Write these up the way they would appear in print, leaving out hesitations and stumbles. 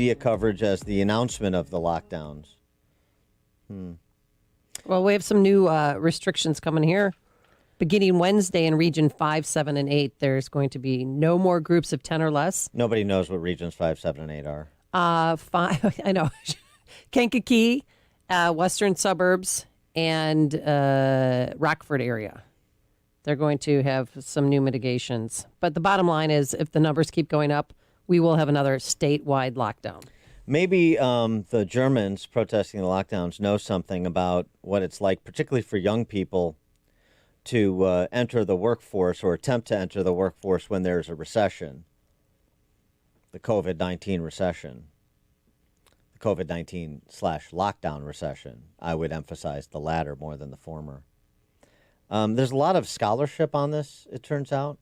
Media coverage as the announcement of the lockdowns. Well, we have some new restrictions coming here. Beginning Wednesday in Region 5, 7, and 8, there's going to be no more groups of 10 or less. Nobody knows what regions 5, 7, and 8 are. I know. Kankakee, western suburbs, and Rockford area. They're going to have some new mitigations. But the bottom line is if the numbers keep going up, we will have another statewide lockdown. Maybe the Germans protesting the lockdowns know something about what it's like, particularly for young people, to enter the workforce or attempt to enter the workforce when there's a recession, the COVID-19 recession, the COVID-19/lockdown recession. I would emphasize the latter more than the former. There's a lot of scholarship on this, it turns out.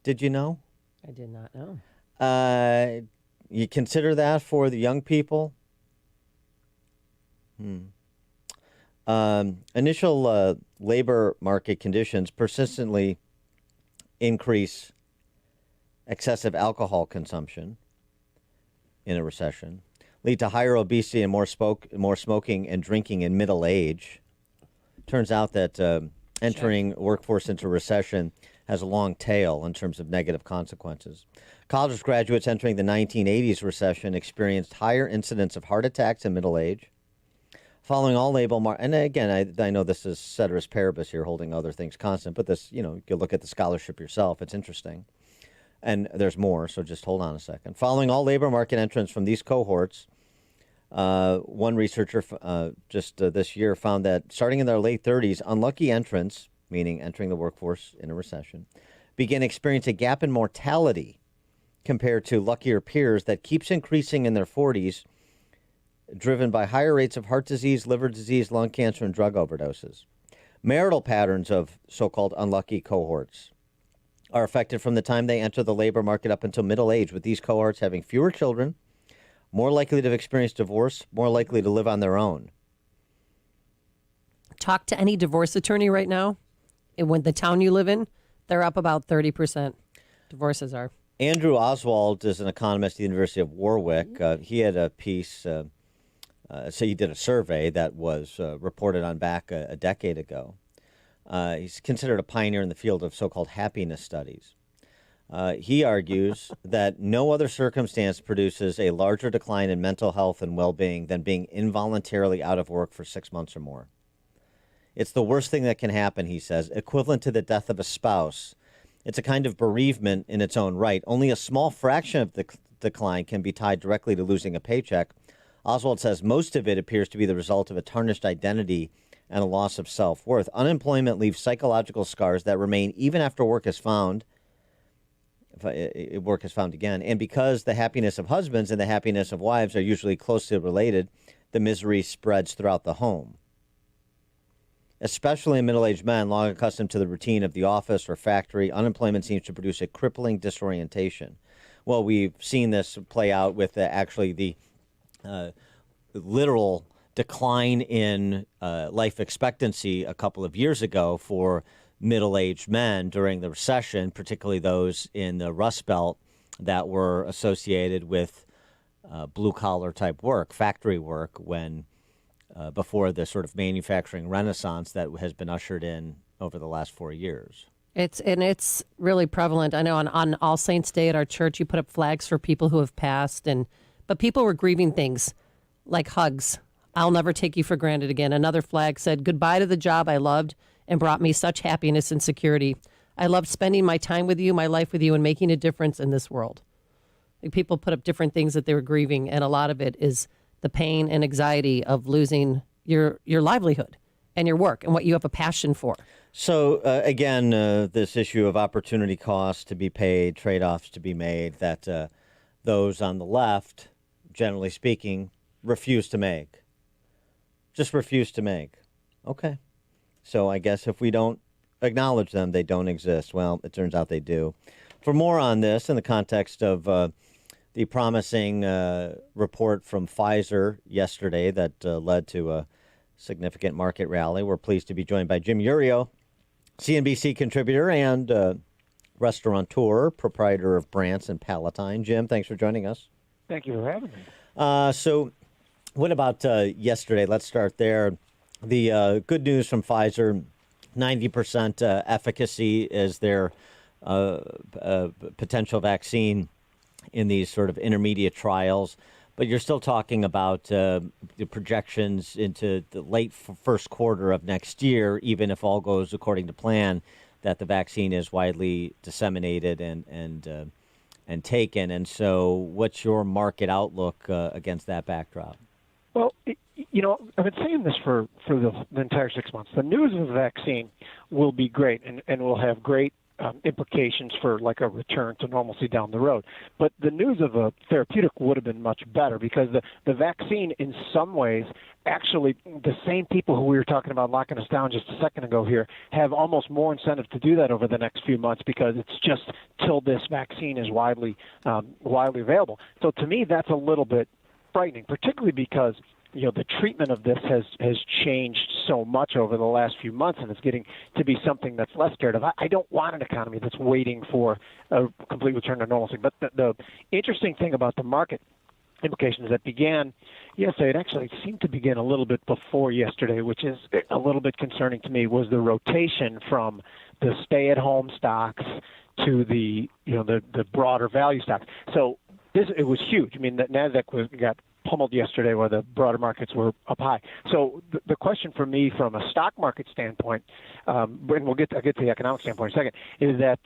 Did you know? I did not know. You consider that for the young people? Initial labor market conditions persistently increase excessive alcohol consumption in a recession, lead to higher obesity and more smoking and drinking in middle age. Turns out that entering workforce into recession has a long tail in terms of negative consequences. College graduates entering the 1980s recession experienced higher incidence of heart attacks in middle age. Following all labor and again, I know this is ceteris paribus here, holding other things constant, but this, you can look at the scholarship yourself. It's interesting. And there's more, so just hold on a second. Following all labor market entrants from these cohorts, one researcher just this year found that starting in their late 30s, unlucky entrants, meaning entering the workforce in a recession, began experiencing a gap in mortality compared to luckier peers that keeps increasing in their 40s, driven by higher rates of heart disease, liver disease, lung cancer, and drug overdoses. Marital patterns of so-called unlucky cohorts are affected from the time they enter the labor market up until middle age, with these cohorts having fewer children, more likely to have experienced divorce, more likely to live on their own. Talk to any divorce attorney right now. And when the town you live in, they're up about 30%. Divorces are. Andrew Oswald is an economist at the University of Warwick. He had a piece, so he did a survey that was reported on back a decade ago. He's considered a pioneer in the field of so-called happiness studies. He argues that no other circumstance produces a larger decline in mental health and well-being than being involuntarily out of work for 6 months or more. It's the worst thing that can happen, he says, equivalent to the death of a spouse. It's a kind of bereavement in its own right. Only a small fraction of the decline can be tied directly to losing a paycheck. Oswald says most of it appears to be the result of a tarnished identity and a loss of self-worth. Unemployment leaves psychological scars that remain even after work is found again. And because the happiness of husbands and the happiness of wives are usually closely related, the misery spreads throughout the home. Especially in middle-aged men, long accustomed to the routine of the office or factory, unemployment seems to produce a crippling disorientation. Well, we've seen this play out with the literal decline in life expectancy a couple of years ago for middle-aged men during the recession, particularly those in the Rust Belt that were associated with blue-collar type work, factory work, when before the sort of manufacturing renaissance that has been ushered in over the last 4 years. It's really prevalent. I know on All Saints Day at our church, you put up flags for people who have passed, but people were grieving things like hugs. I'll never take you for granted again. Another flag said, goodbye to the job I loved and brought me such happiness and security. I loved spending my time with you, my life with you, and making a difference in this world. Like, people put up different things that they were grieving, and a lot of it is the pain and anxiety of losing your livelihood and your work and what you have a passion for. So, again, this issue of opportunity costs to be paid, trade-offs to be made, that those on the left, generally speaking, refuse to make. Just refuse to make. Okay. So I guess if we don't acknowledge them, they don't exist. Well, it turns out they do. For more on this in the context of the promising report from Pfizer yesterday that led to a significant market rally, we're pleased to be joined by Jim Iuorio, CNBC contributor and restaurateur, proprietor of Brant's and Palatine. Jim, thanks for joining us. Thank you for having me. So what about yesterday? Let's start there. The good news from Pfizer, 90% efficacy as their potential vaccine in these sort of intermediate trials. But you're still talking about the projections into the late first quarter of next year, even if all goes according to plan, that the vaccine is widely disseminated and taken. And so what's your market outlook against that backdrop? Well, I've been saying this for the entire 6 months. The news of the vaccine will be great and will have great implications for like a return to normalcy down the road. But the news of a therapeutic would have been much better because the vaccine in some ways, actually the same people who we were talking about locking us down just a second ago here have almost more incentive to do that over the next few months because it's just till this vaccine is widely available. So to me, that's a little bit frightening, particularly because the treatment of this has changed so much over the last few months, and it's getting to be something that's less scared of. I don't want an economy that's waiting for a complete return to normalcy. But the interesting thing about the market implications that began yesterday, it actually seemed to begin a little bit before yesterday, which is a little bit concerning to me, was the rotation from the stay-at-home stocks to the broader value stocks. So it was huge. I mean, the Nasdaq got pummeled yesterday where the broader markets were up high. So the question for me from a stock market standpoint, and I'll get to the economic standpoint in a second, is that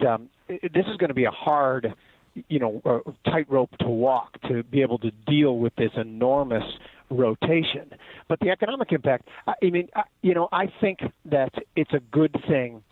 this is going to be a hard, tightrope to walk to be able to deal with this enormous rotation. But the economic impact, I think that it's a good thing.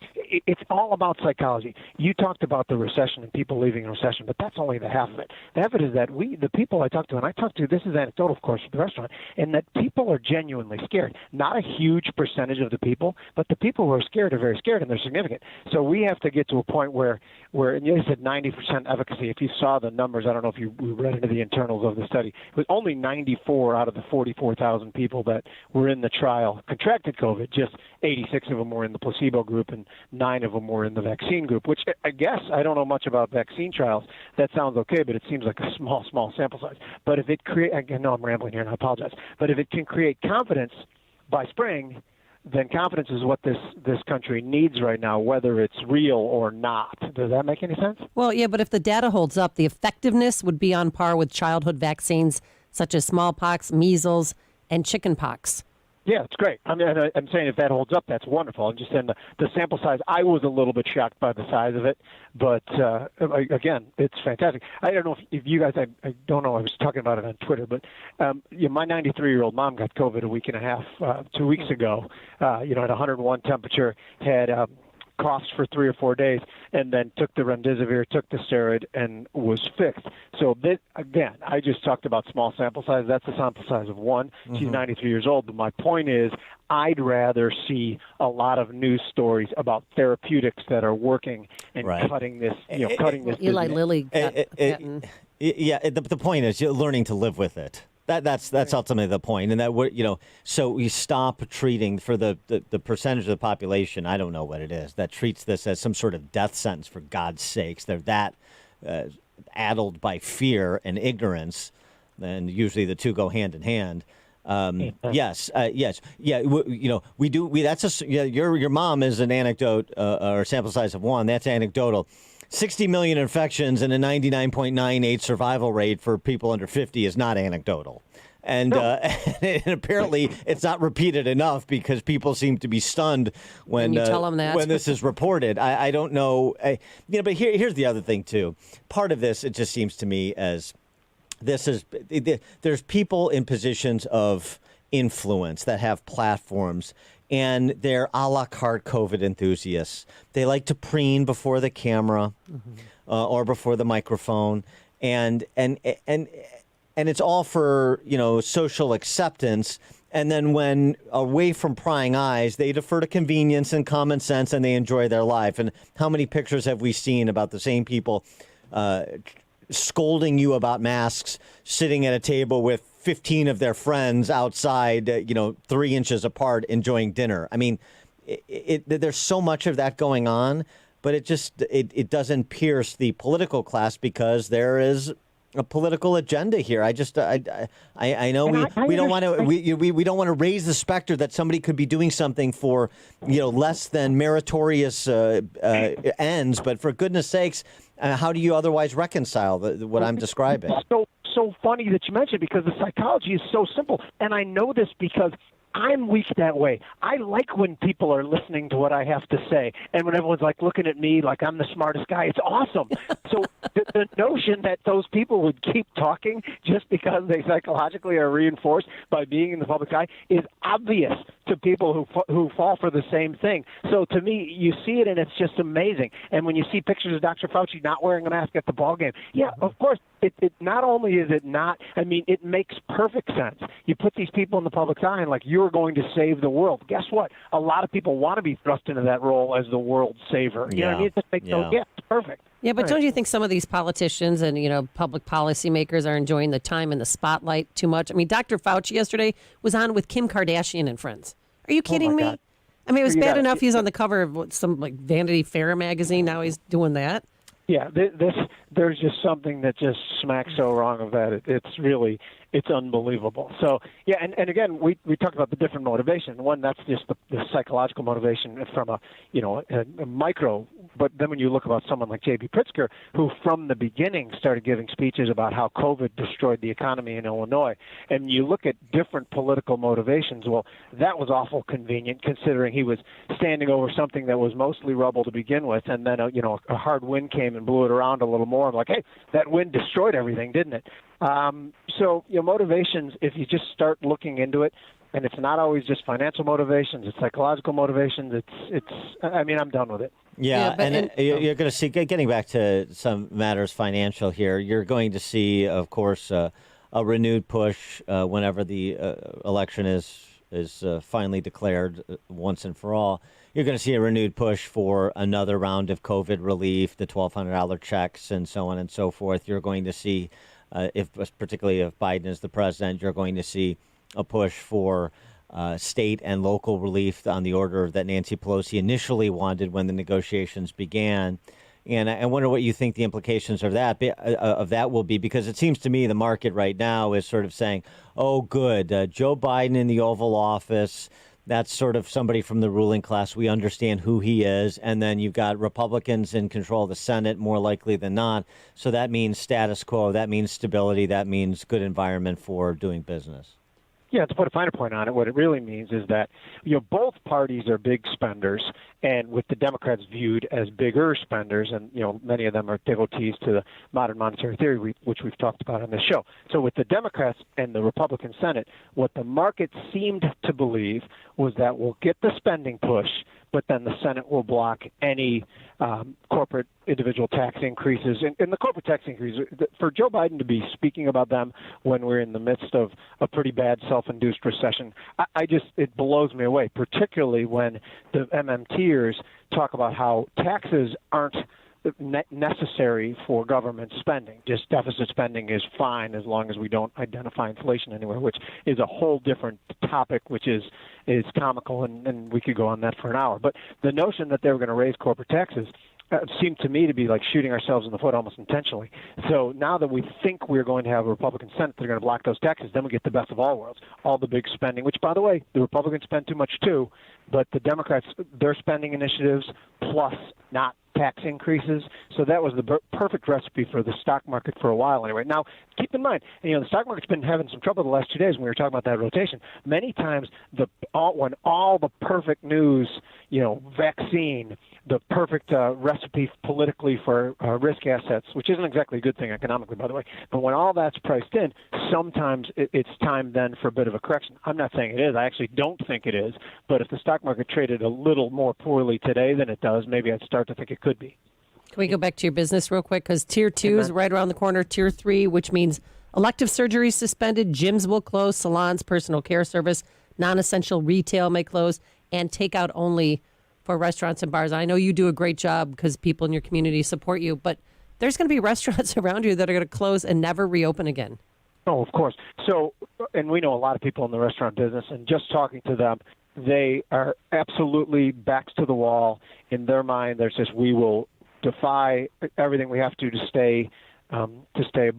It's all about psychology. You talked about the recession and people leaving a recession, but that's only the half of it. The half of it is that the people I talk to, and I talk to, this is anecdotal, of course, at the restaurant, and that people are genuinely scared. Not a huge percentage of the people, but the people who are scared are very scared, and they're significant. So we have to get to a point where and you said 90% efficacy. If you saw the numbers, I don't know if you read into the internals of the study, it was only 94 out of the 44,000 people that were in the trial contracted COVID. Just 86 of them were in the placebo group and 9 of them were in the vaccine group, which I guess I don't know much about vaccine trials. That sounds okay, but it seems like a small sample size. But if it I know I'm rambling here and I apologize, but if it can create confidence by spring, then confidence is what this country needs right now, whether it's real or not. Does that make any sense? Well, yeah, but if the data holds up, the effectiveness would be on par with childhood vaccines such as smallpox, measles, and chickenpox. Yeah, it's great. I mean, I'm saying if that holds up, that's wonderful. And just in the sample size, I was a little bit shocked by the size of it. But, again, it's fantastic. I don't know if you guys, I don't know, I was talking about it on Twitter, but my 93-year-old mom got COVID a week and a half, 2 weeks ago, at 101 temperature, had coughs for 3 or 4 days, and then took the remdesivir, took the steroid, and was fixed. So, again, I just talked about small sample size. That's a sample size of one. Mm-hmm. She's 93 years old. But my point is, I'd rather see a lot of news stories about therapeutics that are working and cutting this, cutting this. Eli Lilly. The point is you're learning to live with it. That's ultimately the point, and that so we stop treating for the percentage of the population. I don't know what it is that treats this as some sort of death sentence. For God's sakes, they're that addled by fear and ignorance, and usually the two go hand in hand. Yes. We do. Your mom is an anecdote or sample size of one. That's anecdotal. 60 million infections and a 99.98 survival rate for people under 50 is not anecdotal. And, and apparently it's not repeated enough because people seem to be stunned when you tell them that. when this is reported. I don't know. But here's the other thing, too. Part of this, it just seems to me as there's people in positions of influence that have platforms, and they're a la carte COVID enthusiasts. They like to preen before the camera or before the microphone, and it's all for social acceptance. And then when away from prying eyes, they defer to convenience and common sense, and they enjoy their life. And how many pictures have we seen about the same people scolding you about masks, sitting at a table with 15 of their friends outside, 3 inches apart, enjoying dinner? I mean, there's so much of that going on, but it doesn't pierce the political class because there is a political agenda here. I just I know And we don't want to we don't want to raise the specter that somebody could be doing something for less than meritorious ends. But for goodness sakes, how do you otherwise reconcile what I'm describing? So funny that you mentioned, because the psychology is so simple, and I know this because I'm weak that way. I like when people are listening to what I have to say, and when everyone's like looking at me like I'm the smartest guy. It's awesome. So the notion that those people would keep talking just because they psychologically are reinforced by being in the public eye is obvious to people who fall for the same thing. So to me, you see it, and it's just amazing. And when you see pictures of Dr. Fauci not wearing a mask at the ball game, yeah, of course, it not only is it not, I mean, it makes perfect sense. You put these people in the public's eye and like you're going to save the world. Guess what? A lot of people want to be thrust into that role as the world saver. You know what I mean? It just makes it's perfect. Yeah, but don't you think some of these politicians and, public policymakers are enjoying the time in the spotlight too much? I mean, Dr. Fauci yesterday was on with Kim Kardashian and friends. Are you kidding me? God. I mean, it was bad enough he's on the cover of some like Vanity Fair magazine. Now he's doing that. Yeah, there's just something that just smacks so wrong of that. It's unbelievable. So, yeah, and again, we talked about the different motivation. One, that's just the psychological motivation from a micro. But then when you look about someone like J.B. Pritzker, who from the beginning started giving speeches about how COVID destroyed the economy in Illinois, and you look at different political motivations, well, that was awful convenient considering he was standing over something that was mostly rubble to begin with, and then a hard wind came and blew it around a little more. I'm like, hey, that wind destroyed everything, didn't it? So motivations, if you just start looking into it, and it's not always just financial motivations, it's psychological motivations. I mean, I'm done with it. Yeah, you're going to see, getting back to some matters financial here, you're going to see, of course, a renewed push whenever the election is finally declared once and for all. You're going to see a renewed push for another round of COVID relief, the $1,200 checks, and so on and so forth. You're going to see, particularly if Biden is the president, you're going to see a push for state and local relief on the order that Nancy Pelosi initially wanted when the negotiations began. And I wonder what you think the implications of that will be, because it seems to me the market right now is sort of saying, oh, good, Joe Biden in the Oval Office, that's sort of somebody from the ruling class. We understand who he is. And then you've got Republicans in control of the Senate, more likely than not. So that means status quo. That means stability. That means good environment for doing business. Yeah, to put a finer point on it, what it really means is that both parties are big spenders, and with the Democrats viewed as bigger spenders, and many of them are devotees to the modern monetary theory, which we've talked about on this show. So with the Democrats and the Republican Senate, what the market seemed to believe was that we'll get the spending push, but then the Senate will block any corporate individual tax increases. And the corporate tax increases, for Joe Biden to be speaking about them when we're in the midst of a pretty bad self-induced recession, it blows me away, particularly when the MMTers talk about how taxes aren't necessary for government spending. Just deficit spending is fine as long as we don't identify inflation anywhere, which is a whole different topic, which is comical, and we could go on that for an hour. But the notion that they were going to raise corporate taxes seemed to me to be like shooting ourselves in the foot almost intentionally. So now that we think we're going to have a Republican Senate that are going to block those taxes, then we get the best of all worlds. All the big spending, which, by the way, the Republicans spend too much too, but the Democrats, their spending initiatives plus not tax increases. So that was the perfect recipe for the stock market for a while anyway. Now, keep in mind, the stock market's been having some trouble the last 2 days when we were talking about that rotation. Many times when all the perfect news, vaccine, the perfect recipe politically for risk assets, which isn't exactly a good thing economically, by the way, but when all that's priced in, sometimes it's time then for a bit of a correction. I'm not saying it is. I actually don't think it is. But if the stock market traded a little more poorly today than it does, maybe I'd start to think it could be. Can we go back to your business real quick? Because Tier 2 is right around the corner. Tier 3, which means elective surgery suspended, gyms will close, salons, personal care service, non-essential retail may close, and takeout only for restaurants and bars. I know you do a great job because people in your community support you, but there's going to be restaurants around you that are going to close and never reopen again. Oh, of course. So, and we know a lot of people in the restaurant business, and just talking to them, they are absolutely backs to the wall. In their mind, there's just, we will defy everything we have to stay to stay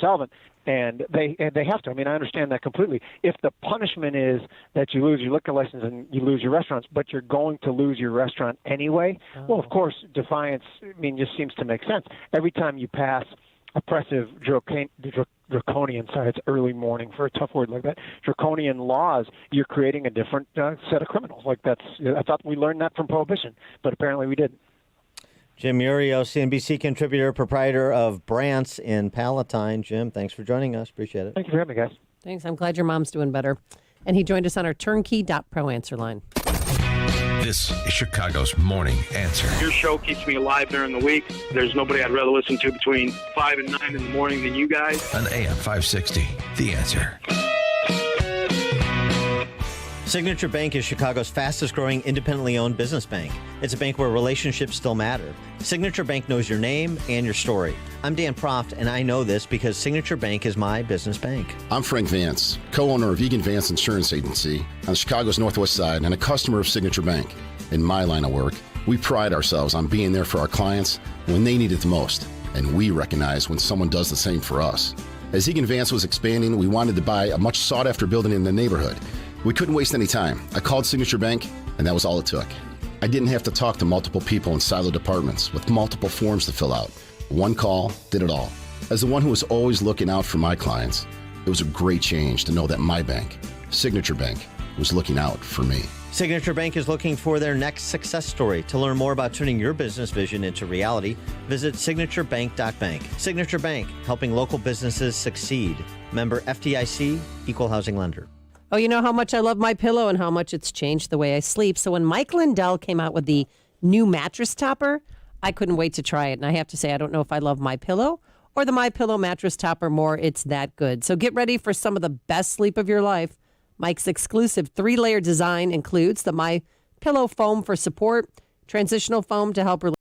solvent. And they have to. I mean, I understand that completely. If the punishment is that you lose your liquor license and you lose your restaurants, but you're going to lose your restaurant anyway, well, of course, defiance, just seems to make sense. Every time you pass oppressive, draconian, sorry, it's early morning for a tough word like that, draconian laws, you're creating a different set of criminals. I thought we learned that from Prohibition, but apparently we didn't. Jim Iuorio, CNBC contributor, proprietor of Brant's in Palatine. Jim, thanks for joining us. Appreciate it. Thank you for having me, guys. Thanks. I'm glad your mom's doing better. And he joined us on our turnkey.pro answer line. This is Chicago's Morning Answer. Your show keeps me alive during the week. There's nobody I'd rather listen to between 5 and 9 in the morning than you guys. On AM 560, The Answer. Signature Bank is Chicago's fastest growing independently owned business bank. It's a bank where relationships still matter. Signature Bank knows your name and your story. I'm Dan Proft, and I know this because Signature Bank is my business bank. I'm Frank Vance, co-owner of Egan Vance Insurance Agency on Chicago's Northwest Side and a customer of Signature Bank. In my line of work, we pride ourselves on being there for our clients when they need it the most, and we recognize when someone does the same for us. As Egan Vance was expanding, we wanted to buy a much sought-after building in the neighborhood. We couldn't waste any time. I called Signature Bank, and that was all it took. I didn't have to talk to multiple people in silo departments with multiple forms to fill out. One call did it all. As the one who was always looking out for my clients, it was a great change to know that my bank, Signature Bank, was looking out for me. Signature Bank is looking for their next success story. To learn more about turning your business vision into reality, visit signaturebank.bank. Signature Bank, helping local businesses succeed. Member FDIC, Equal Housing Lender. Oh, you know how much I love MyPillow and how much it's changed the way I sleep. So when Mike Lindell came out with the new mattress topper, I couldn't wait to try it. And I have to say, I don't know if I love MyPillow or the MyPillow mattress topper more. It's that good. So get ready for some of the best sleep of your life. Mike's exclusive 3-layer design includes the MyPillow foam for support, transitional foam to help relieve